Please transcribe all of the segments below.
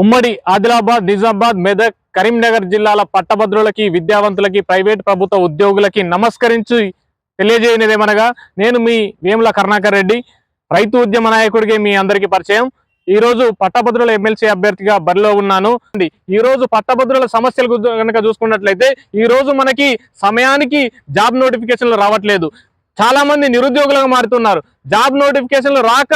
ఉమ్మడి ఆదిలాబాద్, నిజామాబాద్, మెదక్, కరీంనగర్ జిల్లాల పట్టభద్రులకి, విద్యావంతులకి, ప్రైవేట్ ప్రభుత్వ ఉద్యోగులకి నమస్కరించి తెలియజేయనిదేమనగా నేను మీ వేముల కరుణాకర్ రెడ్డి, రైతు ఉద్యమ నాయకుడికి మీ అందరికీ పరిచయం. ఈ రోజు పట్టభద్రుల ఎమ్మెల్సీ అభ్యర్థిగా బరిలో ఉన్నాను. ఈ రోజు పట్టభద్రుల సమస్యలు కనుక చూసుకున్నట్లయితే ఈ రోజు మనకి సమయానికి జాబ్ నోటిఫికేషన్లు రావట్లేదు. చాలా మంది నిరుద్యోగులుగా మారుతున్నారు. జాబ్ నోటిఫికేషన్లు రాక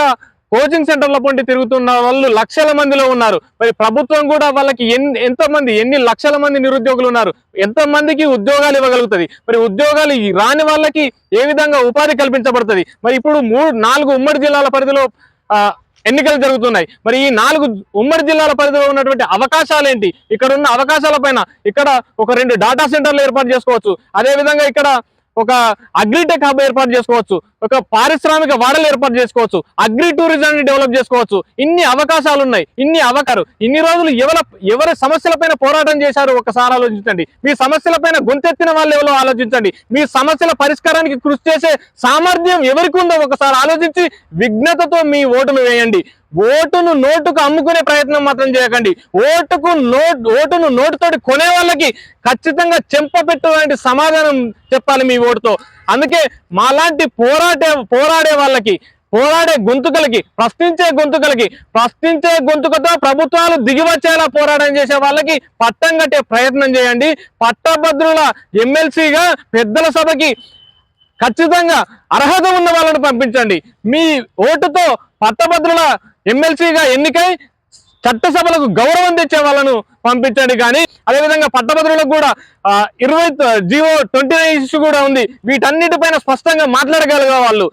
కోచింగ్ సెంటర్ల పొంటి తిరుగుతున్న వాళ్ళు లక్షల మందిలో ఉన్నారు. మరి ప్రభుత్వం కూడా వాళ్ళకి ఎన్ని లక్షల మంది నిరుద్యోగులు ఉన్నారు, ఎంతమందికి ఉద్యోగాలు ఇవ్వగలుగుతుంది? మరి ఉద్యోగాలు రాని వాళ్ళకి ఏ విధంగా ఉపాధి కల్పించబడుతుంది? మరి ఇప్పుడు 4 ఉమ్మడి జిల్లాల పరిధిలో ఎన్నికలు జరుగుతున్నాయి. మరి ఈ 4 ఉమ్మడి జిల్లాల పరిధిలో ఉన్నటువంటి అవకాశాలు ఏంటి? ఇక్కడ ఉన్న అవకాశాల పైన ఇక్కడ ఒక 2 డాటా సెంటర్లు ఏర్పాటు చేసుకోవచ్చు. అదే విధంగా ఇక్కడ ఒక అగ్రిటెక్ హబ్ ఏర్పాటు చేసుకోవచ్చు, ఒక పారిశ్రామిక వాడలు ఏర్పాటు చేసుకోవచ్చు, అగ్రి టూరిజాన్ని డెవలప్ చేసుకోవచ్చు. ఇన్ని అవకాశాలు ఉన్నాయి. ఇన్ని రోజులు ఎవరి సమస్యలపైన పోరాటం చేశారు ఒకసారి ఆలోచించండి. మీ సమస్యలపైన గొంతెత్తిన వాళ్ళు ఎవరో ఆలోచించండి. మీ సమస్యల పరిష్కారానికి కృషి చేసే సామర్థ్యం ఎవరికి ఉందో ఒకసారి ఆలోచించి విఘ్నతతో మీ ఓటును వేయండి. ఓటును నోటుకు అమ్ముకునే ప్రయత్నం మాత్రం చేయకండి. ఓటును నోటుతోటి కొనే వాళ్ళకి ఖచ్చితంగా చెంపపెట్టు సమాధానం చెప్పాలి మీ ఓటుతో. అందుకే మాలాంటి పోరాడే వాళ్ళకి, పోరాడే గొంతుకలకి, ప్రశ్నించే గొంతుకతో ప్రభుత్వాలు దిగివచ్చేలా పోరాటం చేసే వాళ్ళకి పట్టం కట్టే ప్రయత్నం చేయండి. పట్టభద్రుల ఎమ్మెల్సీగా పెద్దల సభకి ఖచ్చితంగా అర్హత ఉన్న వాళ్ళని పంపించండి. మీ ఓటుతో పట్టభద్రుల ఎమ్మెల్సీగా ఎన్నికై చట్టసభలకు గౌరవం తెచ్చే వాళ్ళను పంపించండి. కానీ అదేవిధంగా పట్టభద్రులకు కూడా 29 ఇష్యూ కూడా ఉంది. వీటన్నిటిపైన స్పష్టంగా మాట్లాడగలిగే వాళ్ళు,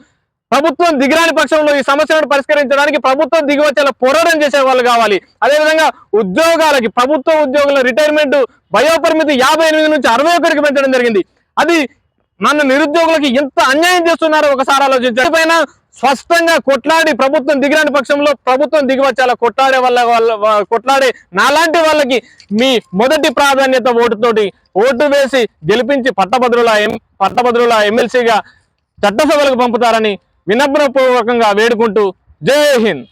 ప్రభుత్వం దిగిరాని పక్షంలో ఈ సమస్యలను పరిష్కరించడానికి ప్రభుత్వం దిగివచ్చేలా పోరాటం చేసే వాళ్ళు కావాలి. అదేవిధంగా ఉద్యోగాలకి, ప్రభుత్వ ఉద్యోగుల రిటైర్మెంట్ వయోపరిమితి 58 నుంచి 61కి పెంచడం జరిగింది. అది మన నిరుద్యోగులకి ఎంత అన్యాయం చేస్తున్నారో ఒకసారి ఆలోచించాలి. పైన స్పష్టంగా కొట్లాడి ప్రభుత్వం దిగిరాని పక్షంలో ప్రభుత్వం దిగివచ్చేలా కొట్లాడే నాలాంటి వాళ్ళకి మీ మొదటి ప్రాధాన్యత ఓటు వేసి గెలిపించి పట్టభద్రుల ఎమ్మెల్సీగా చట్టసభలకు పంపుతారని వినమ్రపూర్వకంగా వేడుకుంటూ జై హింద్.